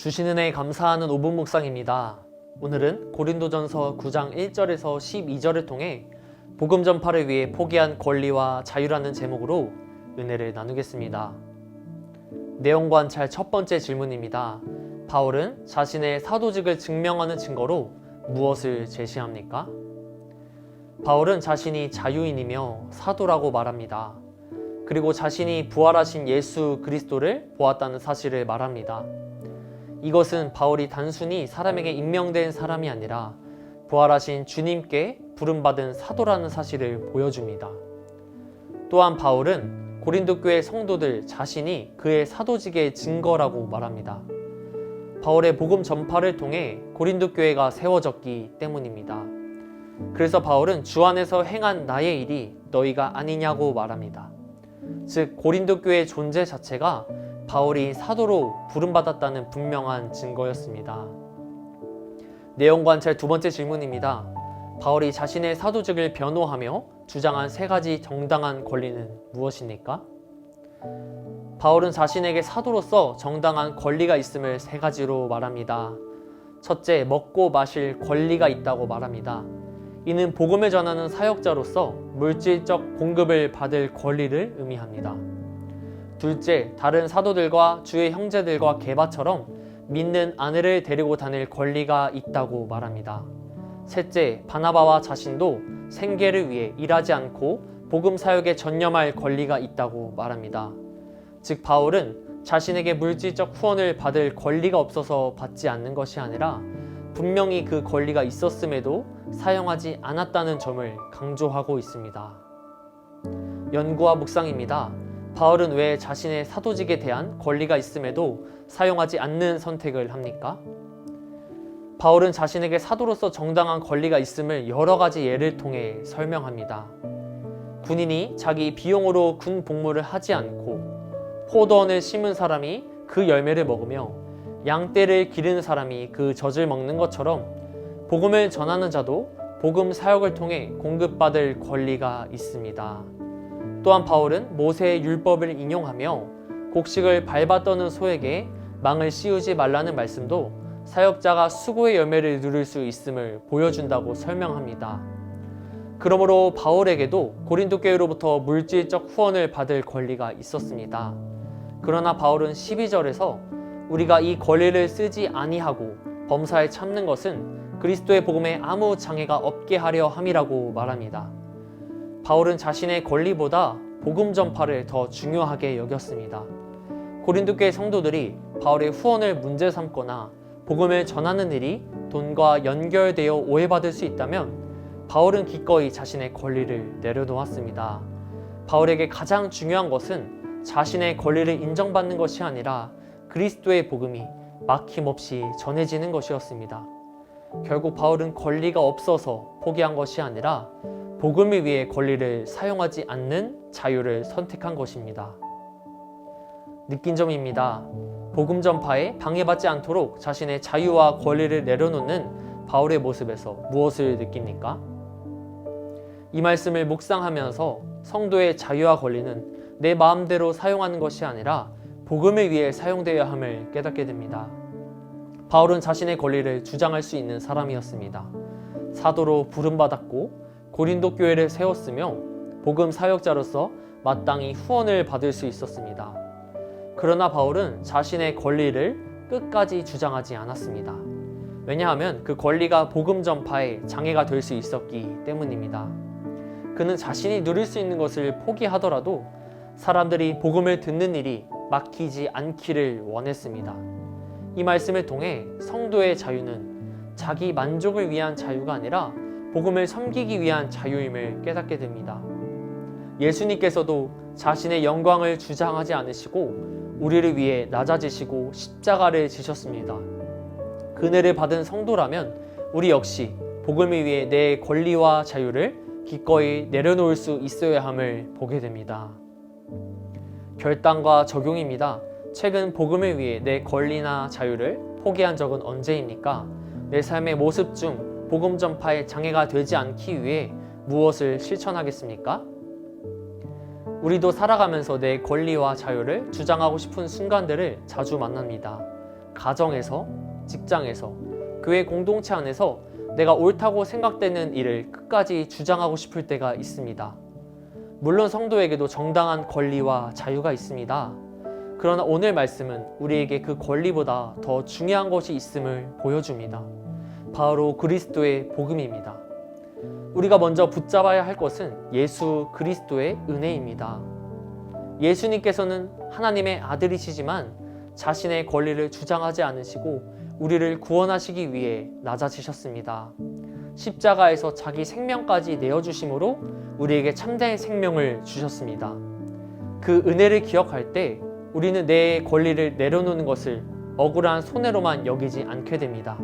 주시는 애 감사하는 5분 묵상입니다. 오늘은 고린도전서 9장 1절에서 12절을 통해 복음 전파를 위해 포기한 권리와 자유라는 제목으로 은혜를 나누겠습니다. 내용 관찰 첫 번째 질문입니다. 바울은 자신의 사도직을 증명하는 증거로 무엇을 제시합니까? 바울은 자신이 자유인이며 사도라고 말합니다. 그리고 자신이 부활하신 예수 그리스도를 보았다는 사실을 말합니다. 이것은 바울이 단순히 사람에게 임명된 사람이 아니라 부활하신 주님께 부름받은 사도라는 사실을 보여줍니다. 또한 바울은 고린도 교회 성도들 자신이 그의 사도직의 증거라고 말합니다. 바울의 복음 전파를 통해 고린도 교회가 세워졌기 때문입니다. 그래서 바울은 주 안에서 행한 나의 일이 너희가 아니냐고 말합니다. 즉 고린도 교회의 존재 자체가 바울이 사도로 부름받았다는 분명한 증거였습니다. 내용 관찰 두 번째 질문입니다. 바울이 자신의 사도직을 변호하며 주장한 세 가지 정당한 권리는 무엇입니까? 바울은 자신에게 사도로서 정당한 권리가 있음을 세 가지로 말합니다. 첫째, 먹고 마실 권리가 있다고 말합니다. 이는 복음을 전하는 사역자로서 물질적 공급을 받을 권리를 의미합니다. 둘째, 다른 사도들과 주의 형제들과 게바처럼 믿는 아내를 데리고 다닐 권리가 있다고 말합니다. 셋째, 바나바와 자신도 생계를 위해 일하지 않고 복음 사역에 전념할 권리가 있다고 말합니다. 즉 바울은 자신에게 물질적 후원을 받을 권리가 없어서 받지 않는 것이 아니라 분명히 그 권리가 있었음에도 사용하지 않았다는 점을 강조하고 있습니다. 연구와 묵상입니다. 바울은 왜 자신의 사도직에 대한 권리가 있음에도 사용하지 않는 선택을 합니까? 바울은 자신에게 사도로서 정당한 권리가 있음을 여러 가지 예를 통해 설명합니다. 군인이 자기 비용으로 군 복무를 하지 않고 포도원을 심은 사람이 그 열매를 먹으며 양떼를 기르는 사람이 그 젖을 먹는 것처럼 복음을 전하는 자도 복음 사역을 통해 공급받을 권리가 있습니다. 또한 바울은 모세의 율법을 인용하며 곡식을 밟아 떠는 소에게 망을 씌우지 말라는 말씀도 사역자가 수고의 열매를 누릴 수 있음을 보여준다고 설명합니다. 그러므로 바울에게도 고린도 교회로부터 물질적 후원을 받을 권리가 있었습니다. 그러나 바울은 12절에서 우리가 이 권리를 쓰지 아니하고 범사에 참는 것은 그리스도의 복음에 아무 장애가 없게 하려 함이라고 말합니다. 바울은 자신의 권리보다 복음 전파를 더 중요하게 여겼습니다. 고린도 교회 성도들이 바울의 후원을 문제 삼거나 복음을 전하는 일이 돈과 연결되어 오해받을 수 있다면 바울은 기꺼이 자신의 권리를 내려놓았습니다. 바울에게 가장 중요한 것은 자신의 권리를 인정받는 것이 아니라 그리스도의 복음이 막힘없이 전해지는 것이었습니다. 결국 바울은 권리가 없어서 포기한 것이 아니라 복음을 위해 권리를 사용하지 않는 자유를 선택한 것입니다. 느낀 점입니다. 복음 전파에 방해받지 않도록 자신의 자유와 권리를 내려놓는 바울의 모습에서 무엇을 느낍니까? 이 말씀을 묵상하면서 성도의 자유와 권리는 내 마음대로 사용하는 것이 아니라 복음을 위해 사용되어야 함을 깨닫게 됩니다. 바울은 자신의 권리를 주장할 수 있는 사람이었습니다. 사도로 부름받았고 고린도 교회를 세웠으며 복음 사역자로서 마땅히 후원을 받을 수 있었습니다. 그러나 바울은 자신의 권리를 끝까지 주장하지 않았습니다. 왜냐하면 그 권리가 복음 전파에 장애가 될 수 있었기 때문입니다. 그는 자신이 누릴 수 있는 것을 포기하더라도 사람들이 복음을 듣는 일이 막히지 않기를 원했습니다. 이 말씀을 통해 성도의 자유는 자기 만족을 위한 자유가 아니라 복음을 섬기기 위한 자유임을 깨닫게 됩니다. 예수님께서도 자신의 영광을 주장하지 않으시고 우리를 위해 낮아지시고 십자가를 지셨습니다. 그네를 받은 성도라면 우리 역시 복음을 위해 내 권리와 자유를 기꺼이 내려놓을 수 있어야 함을 보게 됩니다. 결단과 적용입니다. 최근 복음을 위해 내 권리나 자유를 포기한 적은 언제입니까? 내 삶의 모습 중 복음 전파에 장애가 되지 않기 위해 무엇을 실천하겠습니까? 우리도 살아가면서 내 권리와 자유를 주장하고 싶은 순간들을 자주 만납니다. 가정에서, 직장에서, 교회 공동체 안에서 내가 옳다고 생각되는 일을 끝까지 주장하고 싶을 때가 있습니다. 물론 성도에게도 정당한 권리와 자유가 있습니다. 그러나 오늘 말씀은 우리에게 그 권리보다 더 중요한 것이 있음을 보여줍니다. 바로 그리스도의 복음입니다. 우리가 먼저 붙잡아야 할 것은 예수 그리스도의 은혜입니다. 예수님께서는 하나님의 아들이시지만 자신의 권리를 주장하지 않으시고 우리를 구원하시기 위해 낮아지셨습니다. 십자가에서 자기 생명까지 내어주심으로 우리에게 참된 생명을 주셨습니다. 그 은혜를 기억할 때 우리는 내 권리를 내려놓는 것을 억울한 손해로만 여기지 않게 됩니다.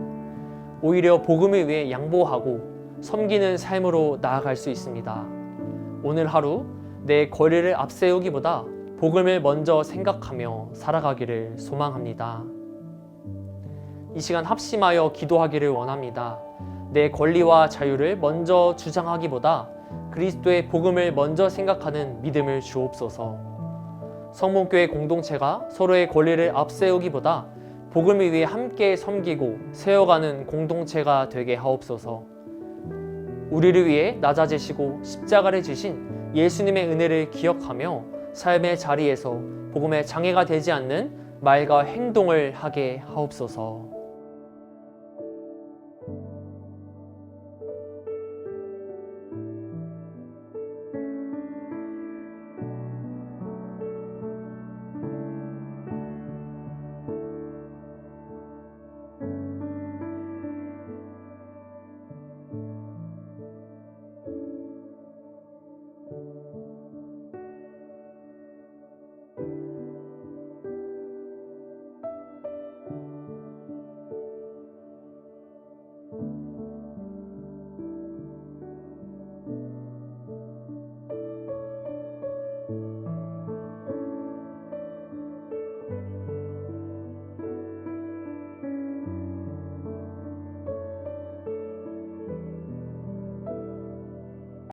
오히려 복음을 위해 양보하고 섬기는 삶으로 나아갈 수 있습니다. 오늘 하루 내 권리를 앞세우기보다 복음을 먼저 생각하며 살아가기를 소망합니다. 이 시간 합심하여 기도하기를 원합니다. 내 권리와 자유를 먼저 주장하기보다 그리스도의 복음을 먼저 생각하는 믿음을 주옵소서. 성문교회 공동체가 서로의 권리를 앞세우기보다 복음을 위해 함께 섬기고 세워가는 공동체가 되게 하옵소서. 우리를 위해 낮아지시고 십자가를 지신 예수님의 은혜를 기억하며 삶의 자리에서 복음의 장애가 되지 않는 말과 행동을 하게 하옵소서.